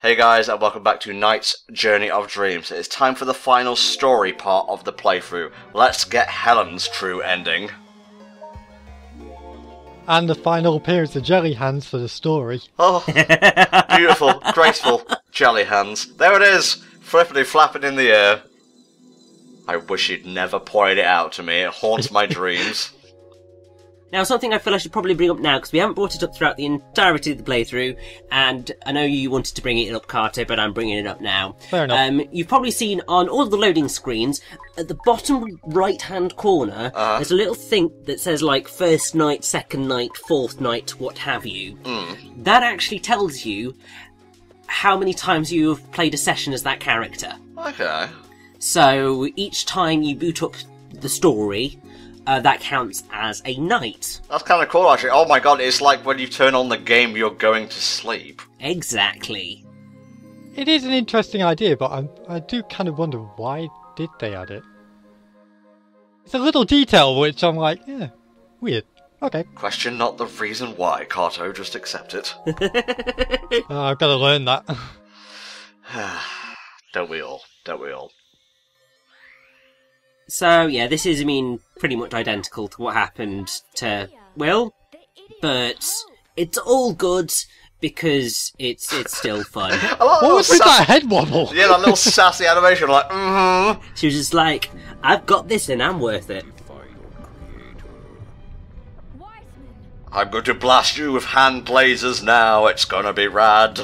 Hey guys, and welcome back to Knight's Journey of Dreams. It's time for the final story part of the playthrough. Let's get Helen's true ending. And the final appearance of Jelly Hands for the story. Oh, beautiful, graceful jelly hands. There it is, flippity flapping in the air. I wish you'd never pointed it out to me. It haunts my dreams. Now, something I feel I should probably bring up now, because we haven't brought it up throughout the entirety of the playthrough, and I know you wanted to bring it up, Carter, but I'm bringing it up now. Fair enough. You've probably seen on all of the loading screens, at the bottom right-hand corner, there's a little thing that says, like, first night, second night, fourth night, what have you. That actually tells you how many times you have played a session as that character. Okay. So, each time you boot up the story, that counts as a night. That's kind of cool, actually. Oh my god, it's like when you turn on the game, you're going to sleep. Exactly. It is an interesting idea, but I do kind of wonder why did they add it? It's a little detail which I'm like, yeah, weird. Okay. Question not the reason why, Kato, just accept it. I've got to learn that. Don't we all? Don't we all? So, yeah, this is, pretty much identical to what happened to Will, but it's all good because it's still fun. What was with that head wobble? Yeah, that little sassy animation, like, She was just like, I've got this and I'm worth it. I'm going to blast you with hand lasers now, it's gonna be rad.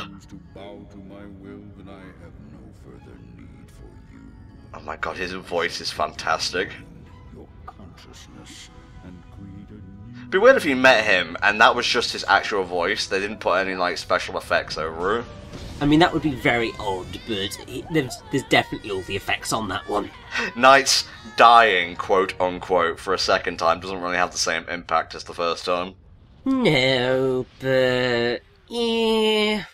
Oh my god, his voice is fantastic. It'd be weird if you met him and that was just his actual voice. They didn't put any like special effects over it. That would be very odd, but there's definitely all the effects on that one. Knight's dying, quote unquote, for a second time doesn't really have the same impact as the first time. No, but yeah.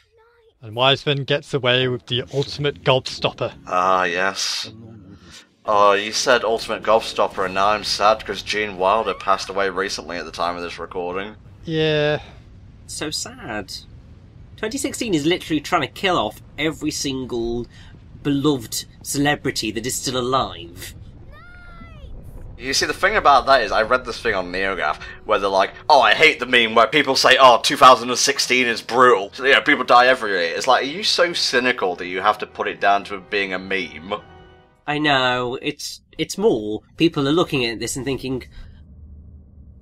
And Wiseman gets away with the ultimate gobstopper. Ah, yes. Oh, you said ultimate gobstopper and now I'm sad because Gene Wilder passed away recently at the time of this recording. Yeah. So sad. 2016 is literally trying to kill off every single beloved celebrity that is still alive. You see, the thing about that is, I read this thing on NeoGAF, where they're like, oh, I hate the meme where people say, oh, 2016 is brutal. So, people die every year. It's like, are you so cynical that you have to put it down to being a meme? I know, it's more, people are looking at this and thinking,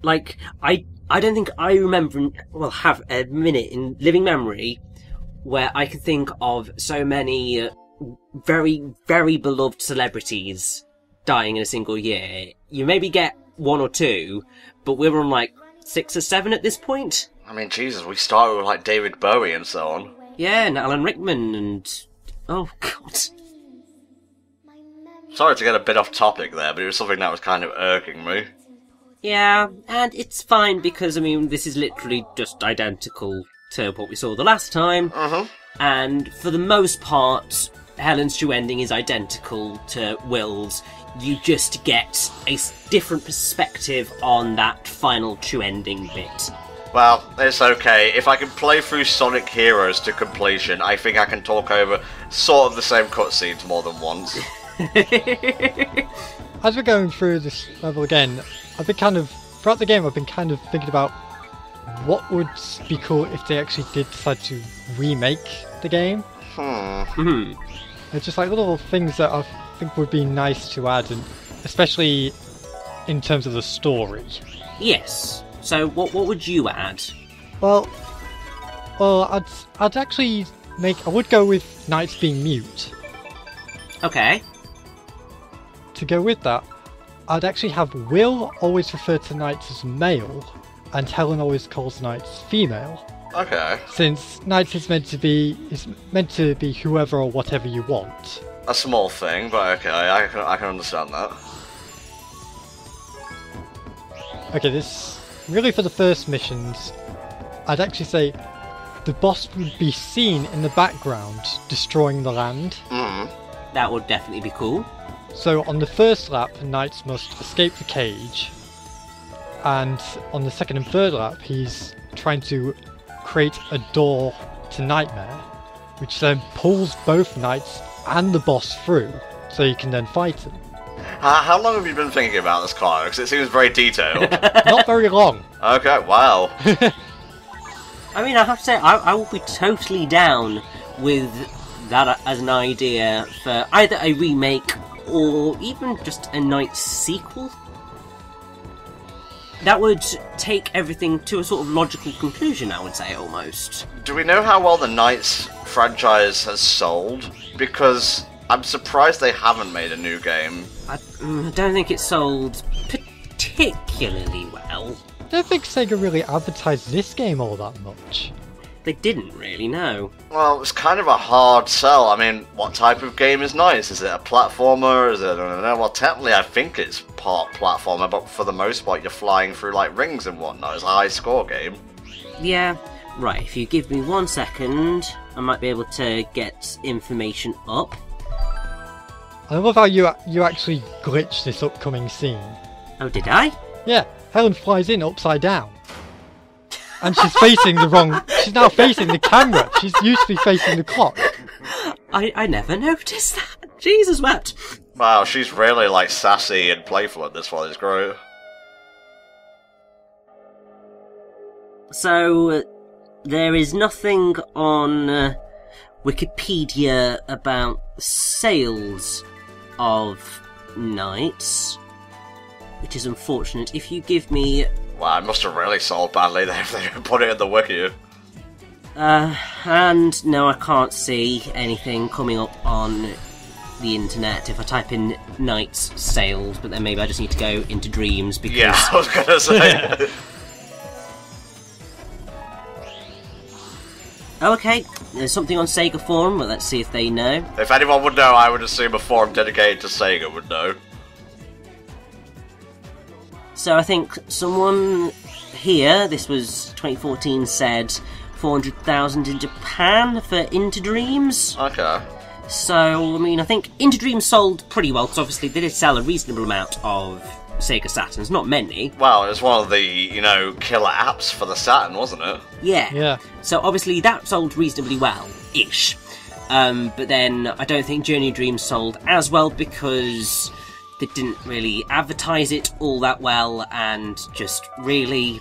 like, I don't think I remember, have a minute in living memory where I can think of so many very, very beloved celebrities dying in a single year. You maybe get one or two, but we're on like 6 or 7 at this point. Jesus, we started with like David Bowie and so on. Yeah, and Alan Rickman and... oh, God. Sorry to get a bit off topic there, but it was something that was kind of irking me. Yeah, and it's fine because, this is literally just identical to what we saw the last time. And for the most part, Helen's true ending is identical to Will's. You just get a different perspective on that final true ending bit. Well, it's okay. If I can play through Sonic Heroes to completion, I think I can talk over sort of the same cutscenes more than once. As we're going through this level again, throughout the game I've been kind of thinking about what would be cool if they actually did decide to remake the game. It's just like little things that I think would be nice to add, and especially in terms of the story. Yes. So what would you add? Well, I'd actually I would go with Knights being mute. Okay. To go with that, I'd actually have Will always refer to Knights as male, and Helen always calls Knights female. Okay. Since Knights is meant to be whoever or whatever you want. A small thing, but okay, I can understand that. Okay, this really for the first missions, I'd actually say the boss would be seen in the background destroying the land. That would definitely be cool. So on the first lap, Knights must escape the cage, and on the second and third lap, he's trying to create a door to Nightmare. which then pulls both knights and the boss through, so you can then fight them. How long have you been thinking about this, Connor? Because it seems very detailed. Not very long. Okay, wow. I mean, I have to say, I will be totally down with that as an idea for either a remake or even just a Knights sequel. That would take everything to a sort of logical conclusion, I would say, almost. Do we know how well the Knights franchise has sold? Because I'm surprised they haven't made a new game. I don't think it sold particularly well. I don't think Sega really advertised this game all that much. They didn't really, no. Well, it was kind of a hard sell. I mean, what type of game is Knights? Is it a platformer? Is it, I don't know. Well, technically I think it's part platformer, but for the most part you're flying through like rings and whatnot. It's a high score game. Yeah. Right, if you give me 1 second, I might be able to get information up. I love how you actually glitched this upcoming scene. Oh, did I? Yeah, Helen flies in upside down. And she's facing the wrong... She's now facing the camera. She's usually facing the clock. I never noticed that. Jesus wept. Wow, she's really like sassy and playful at this one. It's great. So, there is nothing on Wikipedia about sales of Knights, which is unfortunate. If you give me... Wow, it must have really sold badly if they put it in the wiki. And no, I can't see anything coming up on the internet if I type in Knights sales, but then maybe I just need to go into Dreams because... Yeah, I was gonna say. Oh, okay, there's something on Sega Forum, but let's see if they know. If anyone would know, I would assume a forum dedicated to Sega would know. So I think someone here, this was 2014, said 400,000 in Japan for Into Dreams. Okay. So, I mean, I think Into Dreams sold pretty well, because obviously they did sell a reasonable amount of Sega Saturns, not many. Well, it was one of the, you know, killer apps for the Saturn, wasn't it? Yeah. Yeah. So obviously that sold reasonably well-ish. But then I don't think Journey of Dreams sold as well because they didn't really advertise it all that well, and just really,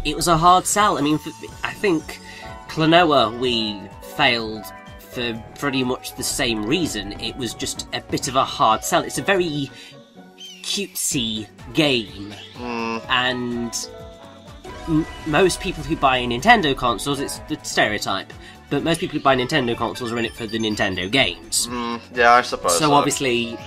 it was a hard sell. I mean, I think Klonoa we failed for pretty much the same reason. It was just a bit of a hard sell. It's a very cutesy game, and most people who buy Nintendo consoles, it's the stereotype, but most people who buy Nintendo consoles are in it for the Nintendo games. Yeah, I suppose So obviously,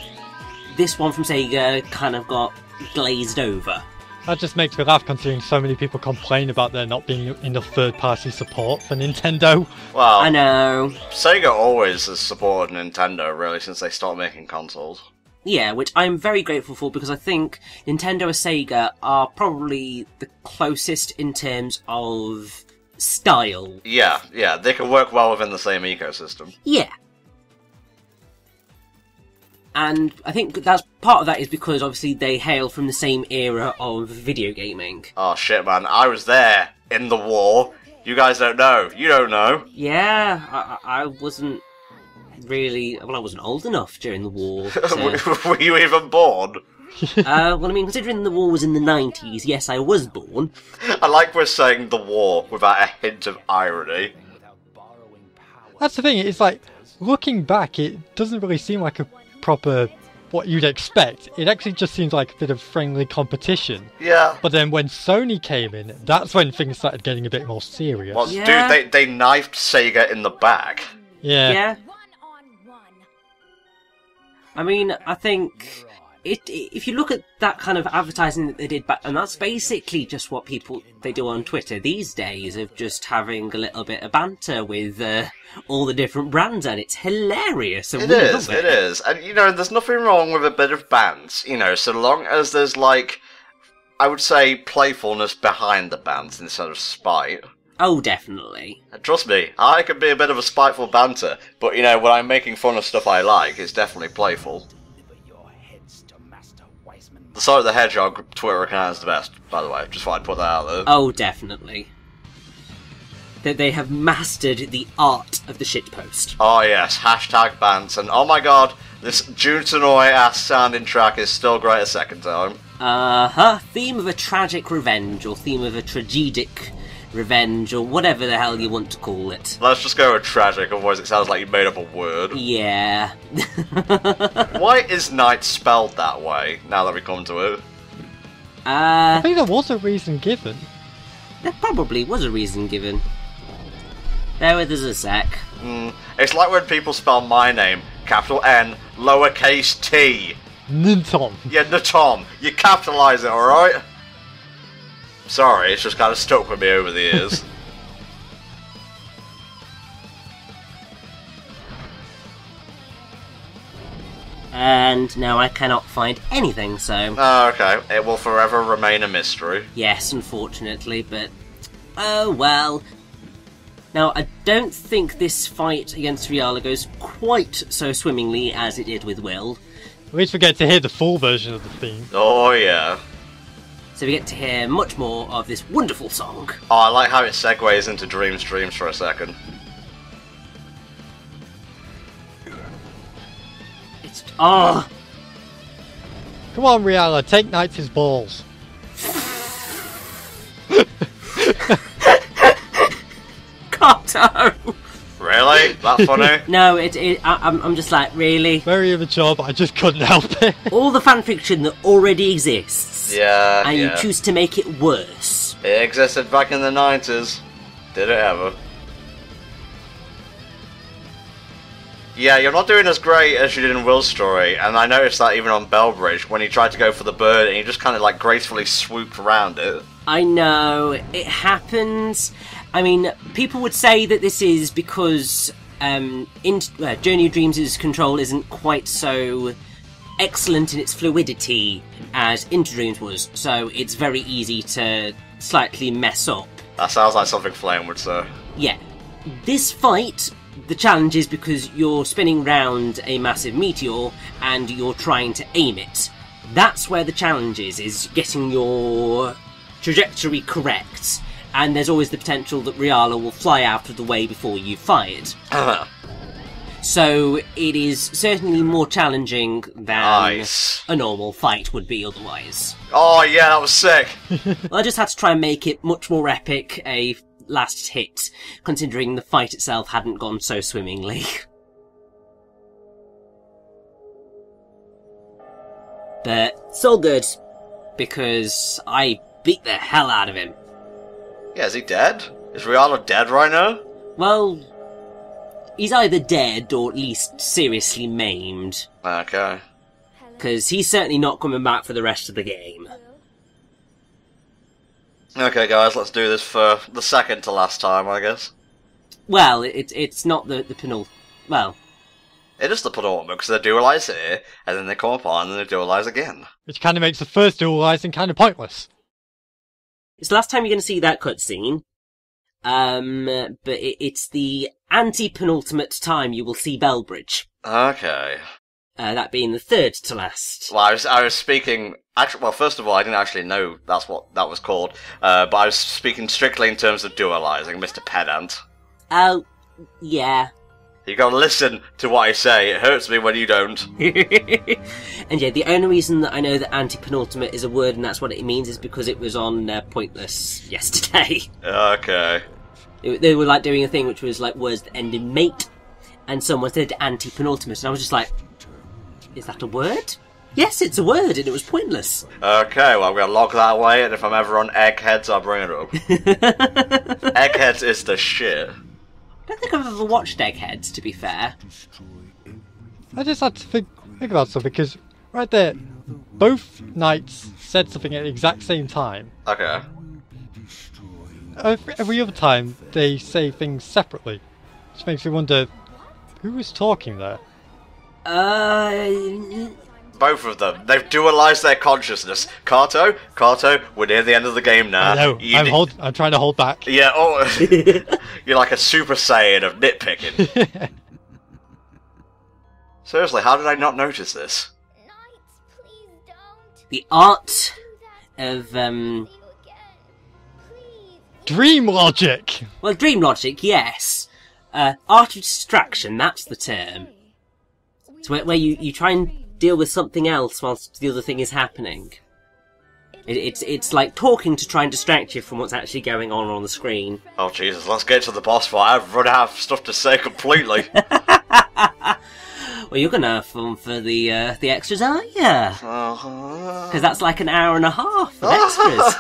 this one from Sega kind of got glazed over. That just makes me laugh considering so many people complain about there not being enough third-party support for Nintendo. Well, I know. Sega always has supported Nintendo, really, since they stopped making consoles. Yeah, which I'm very grateful for because I think Nintendo and Sega are probably the closest in terms of style. Yeah, they can work well within the same ecosystem. Yeah. And I think that's part of that is because obviously they hail from the same era of video gaming. Oh shit, man, I was there in the war. You guys don't know. You don't know. Yeah, I wasn't really... Well, I wasn't old enough during the war. To... Were you even born? Well, I mean, considering the war was in the 90s, yes, I was born. I like we're saying the war without a hint of irony. That's the thing, it's like, looking back, it doesn't really seem like a proper what you'd expect. It actually just seems like a bit of friendly competition. Yeah. But then when Sony came in, that's when things started getting a bit more serious. Well, Yeah. dude, they knifed Sega in the back. Yeah. Yeah. I mean, I think if you look at that kind of advertising that they did back, and that's basically just what they do on Twitter these days, of just having a little bit of banter with all the different brands, and it's hilarious. And It is. And, you know, there's nothing wrong with a bit of bands, you know, so long as there's, like, I would say playfulness behind the bands instead of spite. Oh, definitely. And trust me, I can be a bit of a spiteful banter, but, you know, when I'm making fun of stuff I like, it's definitely playful. The Sonic the Hedgehog Twitter account is the best, by the way. Just thought I'd put that out there. Oh, definitely. that they have mastered the art of the shitpost. Oh yes, hashtag bants, and oh my god, this Juntanoi-ass sounding track is still great a second time. Theme of a tragic revenge, or theme of a tragedic revenge, or whatever the hell you want to call it. Let's just go with tragic, otherwise it sounds like you made up a word. Yeah. Why is night spelled that way, now that we come to it? I think there was a reason given. There probably was a reason given. Bear with us a sec. It's like when people spell my name, capital N, lowercase t. Nintom. Yeah, Natom. You capitalise it, alright? Sorry, it's just kind of stuck with me over the years. And now I cannot find anything, so... Oh, okay. It will forever remain a mystery. Yes, unfortunately, but... oh well. Now, I don't think this fight against Riala goes quite so swimmingly as it did with Will. At least we get to hear the full version of the theme. Oh, yeah. So we get to hear much more of this wonderful song. Oh, I like how it segues into Dreams for a second. It's... oh! Come on, Riala, take Knight his balls. Kato! Really? That funny? No, I'm just like, really? Very immature, but I just couldn't help it. All the fanfiction that already exists. Yeah, And yeah. you choose to make it worse. It existed back in the 90s. Did it ever? Yeah, you're not doing as great as you did in Will's story, and I noticed that even on Bellbridge, when he tried to go for the bird and he just kind of like gracefully swooped around it. I know, it happens. I mean, people would say that this is because Journey of Dreams' control isn't quite so excellent in its fluidity as Into Dreams was, so it's very easy to slightly mess up. That sounds like something Flame would say. Yeah. This fight, the challenge is because you're spinning round a massive meteor and you're trying to aim it. That's where the challenge is getting your trajectory correct. And there's always the potential that Riala will fly out of the way before you fired. So it is certainly more challenging than a normal fight would be otherwise. Oh yeah, that was sick! Well, I just had to try and make it much more epic, a last hit, considering the fight itself hadn't gone so swimmingly. But it's all good, because I beat the hell out of him. Yeah, is he dead? Is Riala dead right now? Well, he's either dead or at least seriously maimed. Okay. Because he's certainly not coming back for the rest of the game. Okay guys, let's do this for the second to last time, I guess. Well, it's not the penultimate. Well, it is the penultimate, because they dualise here, and then they come upon and they dualise again. Which kind of makes the first dualising kind of pointless. it's the last time you're going to see that cutscene. But it's the anti-penultimate time you will see Bellbridge. Okay. That being the third to last. Well, I was speaking... Actually, well, first of all, I didn't actually know that's what that was called. But I was speaking strictly in terms of dualising, Mr. Pedant. Oh, yeah. You gotta listen to what I say. It hurts me when you don't. And yeah, the only reason that I know that anti-penultimate is a word and that's what it means is because it was on Pointless yesterday. Okay. They were like doing a thing which was like words that end in mate, and someone said anti-penultimate, and I was just like, is that a word? Yes, it's a word, and it was Pointless. Okay, well, I'm gonna log that away, and if I'm ever on Eggheads, I'll bring it up. Eggheads is the shit. I don't think I've ever watched Eggheads, to be fair. I just had to think about something, because right there, both knights said something at the exact same time. Okay. Every other time, they say things separately. Which makes me wonder, who was talking there? Both of them. They've dualised their consciousness. Kato, we're near the end of the game now. I know, I'm trying to hold back. Yeah, oh, you're like a Super Saiyan of nitpicking. Seriously, how did I not notice this? The art of, Dream logic! Well, dream logic, yes. Art of distraction, that's the term. So where you try and deal with something else whilst the other thing is happening. It's like talking to try and distract you from what's actually going on the screen. Oh Jesus, let's get to the boss fight. I've run out of stuff to say completely. Well, you're gonna have fun for the extras, aren't you? Because that's like an hour and a half of extras.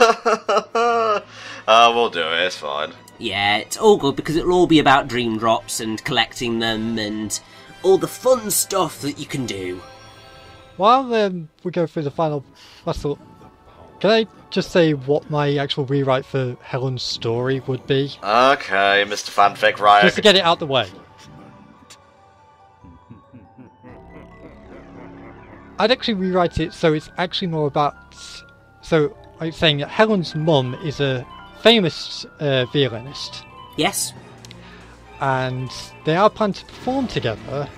We'll do it, it's fine. Yeah, it's all good because it'll all be about dream drops and collecting them and all the fun stuff that you can do. While we go through the final battle, can I just say what my actual rewrite for Helen's story would be? Okay, Mr. Fanfic, right. Just to get it out the way. I'd actually rewrite it so it's actually more about... So, I'm saying that Helen's mum is a famous violinist. Yes. And they are planning to perform together,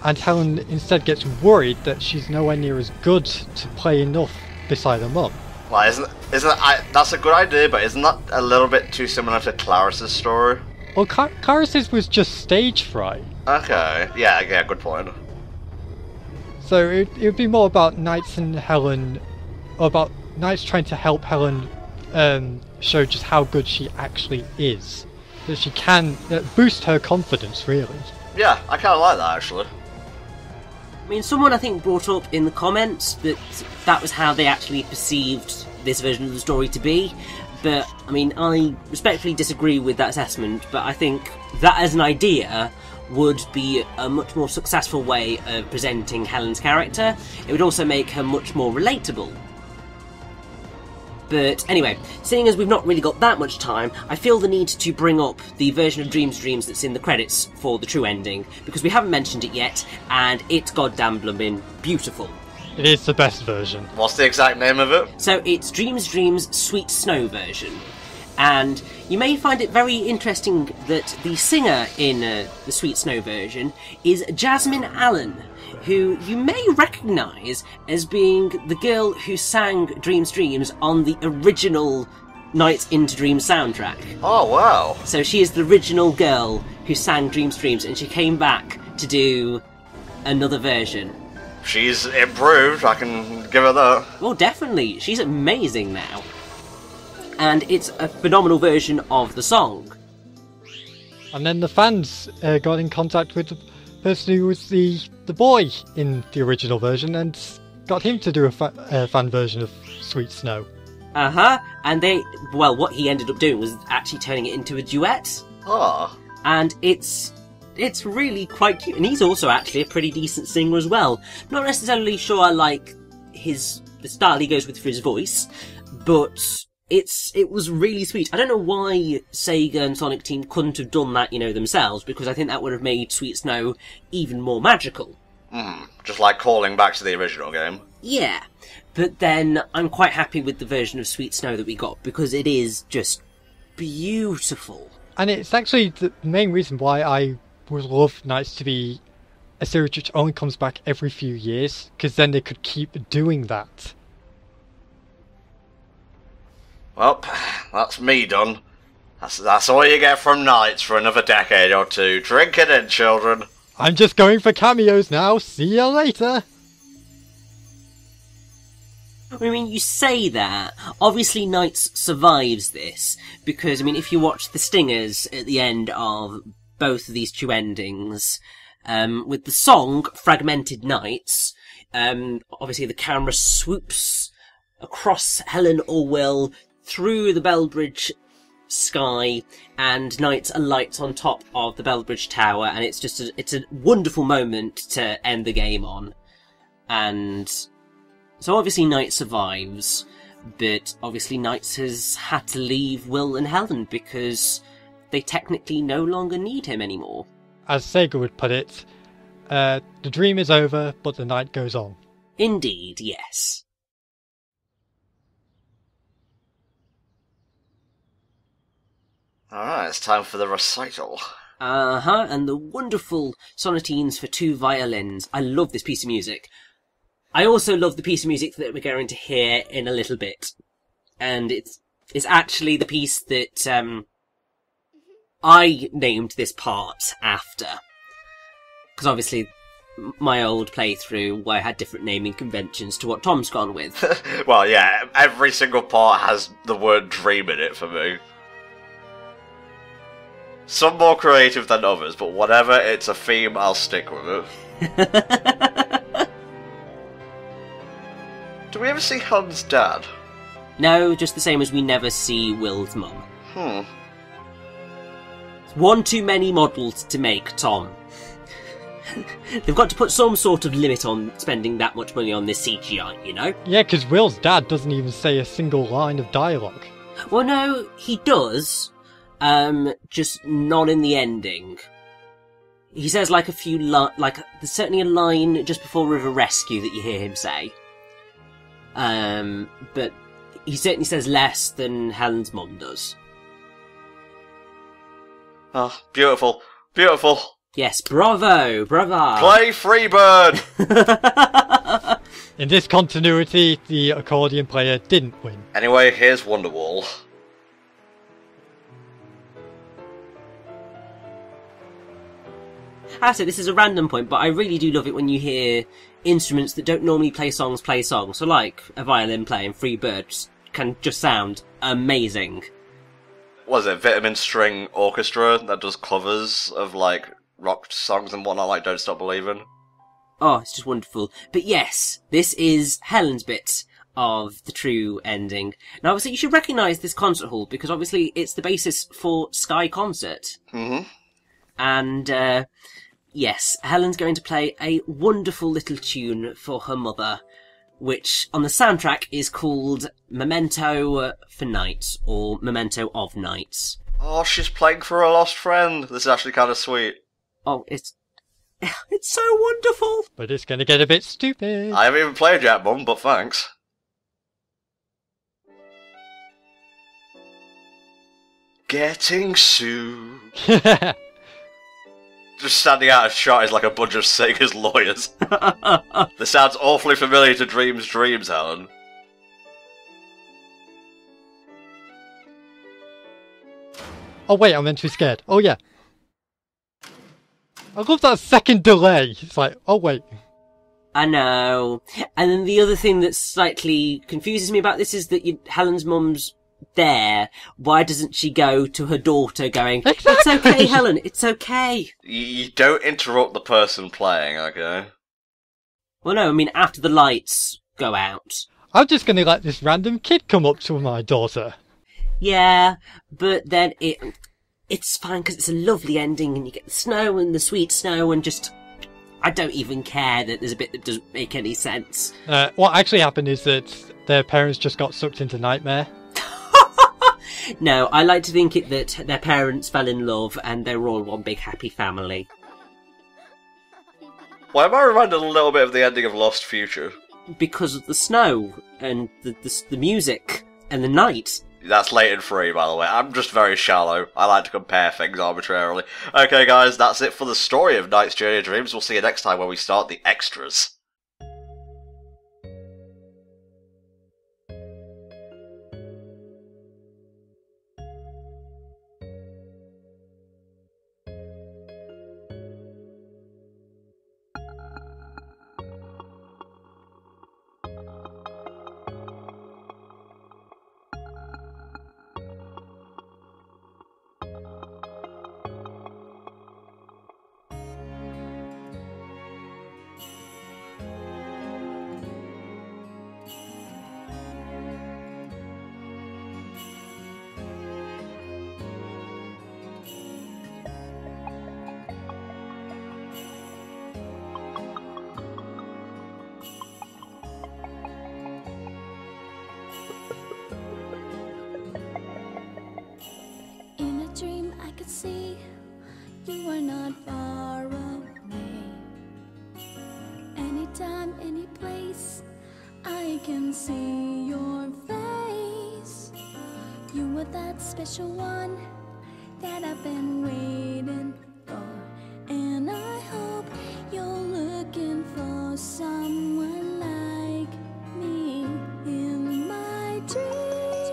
and Helen instead gets worried that she's nowhere near as good to play enough beside her mum. Well, that's a good idea, but isn't that a little bit too similar to Claris's story? Well, Claris's was just stage fright. Okay, yeah, good point. So it would be more about Knights and Helen, or about Knights trying to help Helen show just how good she actually is. That she can boost her confidence, really. Yeah, I kind of like that, actually. I mean, someone I think brought up in the comments that was how they actually perceived this version of the story to be. But, I mean, I respectfully disagree with that assessment, but I think that as an idea would be a much more successful way of presenting Helen's character. It would also make her much more relatable. But anyway, seeing as we've not really got that much time, I feel the need to bring up the version of Dreams that's in the credits for the true ending, because we haven't mentioned it yet, and it's goddamn bloomin' beautiful. It is the best version. What's the exact name of it? So it's Dreams Sweet Snow version. And you may find it very interesting that the singer in the Sweet Snow version is Jasmine Allen, who you may recognise as being the girl who sang Dreams on the original Nights into Dreams soundtrack. Oh, wow. So she is the original girl who sang Dreams, and she came back to do another version. She's improved, I can give her that. Well, definitely. She's amazing now. And it's a phenomenal version of the song. And then the fans got in contact with the person who was the boy in the original version and got him to do a fan version of Sweet Snow. Uh-huh. And what he ended up doing was actually turning it into a duet. Oh. And it's really quite cute. And he's also actually a pretty decent singer as well. Not necessarily sure I like the style he goes with for his voice, but it was really sweet. I don't know why Sega and Sonic Team couldn't have done that, themselves, because I think that would have made Sweet Snow even more magical. Just like calling back to the original game. Yeah, but then I'm quite happy with the version of Sweet Snow that we got, because it is just beautiful. And it's actually the main reason why I would love Nights to be a series which only comes back every few years, because then they could keep doing that. Well, that's me done. That's all you get from Knights for another decade or two. Drink it in, children. I'm just going for cameos now. See you later. I mean, you say that. Obviously, Knights survives this, because, if you watch the stingers at the end of both of these two endings, with the song Fragmented Nights, obviously the camera swoops across Helen Orwell through the Bellbridge sky, and Knights alights on top of the Bellbridge Tower, and it's a wonderful moment to end the game on. And so obviously Knights survives, but obviously Knights has had to leave Will and Helen because they technically no longer need him anymore. As Sega would put it, the dream is over, but the night goes on. Indeed, yes. Alright, it's time for the recital. Uh-huh, and the wonderful sonatines for two violins. I love this piece of music. I also love the piece of music that we're going to hear in a little bit. And it's is actually the piece that I named this part after. Because obviously, my old playthrough, I had different naming conventions to what Tom's gone with. Well, yeah, every single part has the word dream in it for me. Some more creative than others, but whatever, it's a theme, I'll stick with it. Do we ever see Helen's dad? No, just the same as we never see Will's mum. It's one too many models to make, Tom. They've got to put some sort of limit on spending that much money on this CGI, you know? Yeah, because Will's dad doesn't even say a single line of dialogue. Well, no, he does. Just not in the ending. He says like a few there's certainly a line just before River Rescue that you hear him say. But he certainly says less than Helen's mum does. Oh, beautiful. Beautiful. Yes, bravo, bravo. Play Freebird! In this continuity, the accordion player didn't win. Anyway, here's Wonderwall. I say this is a random point, but I really do love it when you hear instruments that don't normally play songs. So like a violin playing Freebird can just sound amazing. What is it, Vitamin String Orchestra that does covers of like rock songs and whatnot, like Don't Stop Believing? Oh, it's just wonderful. But yes, this is Helen's bit of the true ending. Now obviously you should recognise this concert hall, because obviously it's the basis for Sky Concert. Mm-hmm. And yes, Helen's going to play a wonderful little tune for her mother, which on the soundtrack is called Memento for Nights, or Memento of Nights. Oh, she's playing for a lost friend. This is actually kind of sweet. Oh, it's so wonderful. But it's going to get a bit stupid. I haven't even played yet, Mum, but thanks. Getting sued. Just standing out of shot is like a bunch of Sega's lawyers. This sounds awfully familiar to Dreams, Helen. Oh wait, I'm meant to be scared. Oh yeah. I love that second delay. It's like, oh wait. I know. And then the other thing that slightly confuses me about this is that Helen's mum's there. Why doesn't she go to her daughter going, Exactly. It's okay, Helen, it's okay. You don't interrupt the person playing, okay? Well, no, I mean, after the lights go out. I'm just going to let this random kid come up to my daughter. Yeah, but then it's fine because it's a lovely ending and you get the snow and the sweet snow and just... I don't even care that there's a bit that doesn't make any sense. What actually happened is that their parents just got sucked into Nightmare. No, I like to think that their parents fell in love and they were all one big happy family. Why am I reminded a little bit of the ending of Lost Future? Because of the snow and the music and the night. That's Leighton 3, by the way. I'm just very shallow. I like to compare things arbitrarily. Okay, guys, that's it for the story of Knight's Journey of Dreams. We'll see you next time when we start the extras. See, you are not far away. Anytime, any place, I can see your face. You are that special one that I've been waiting for, and I hope you're looking for someone like me in my dreams.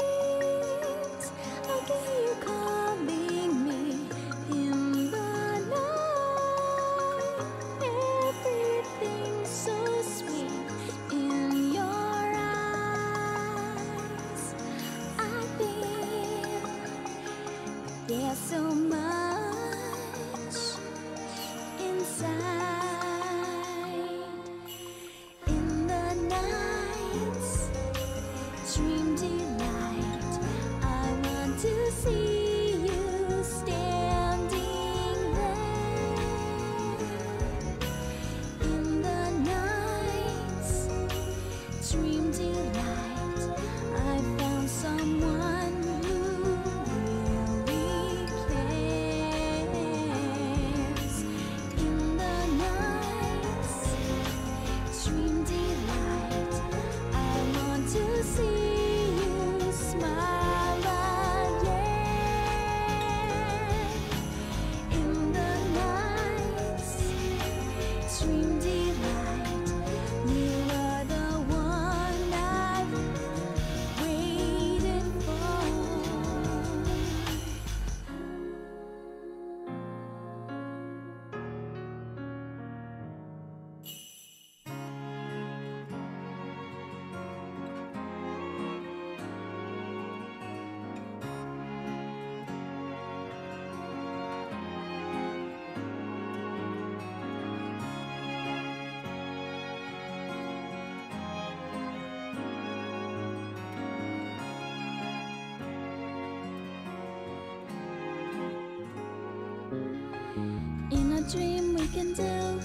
we can do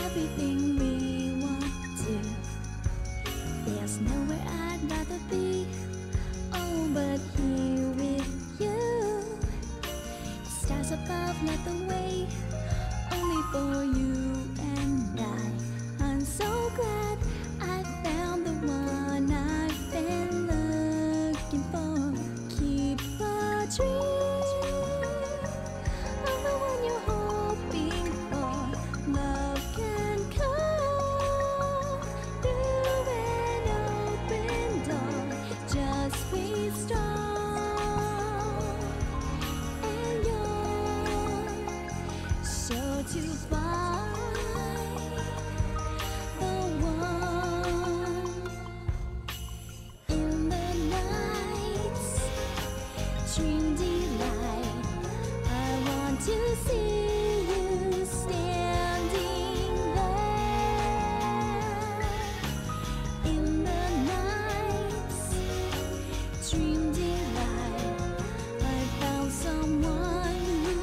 everything we want to. There's nowhere I'd rather be, oh, but here with you. Stars above light the way, only for you and I. I'm so glad I found the one I've been looking for. Keep a dream of the one you're hoping for. Love can come through an open door. Just be strong, and you're sure to find the one. In the night's dream delight, I want to see you standing there. In the night's dream delight, I found someone who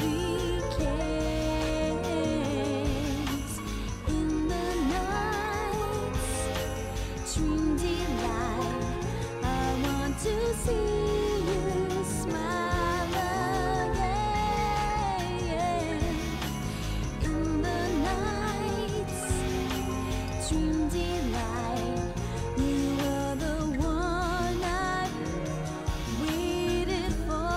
really cares. In the night's dream delight, I want to see you smile again. In the night's dream delight, you are the one I've waited for.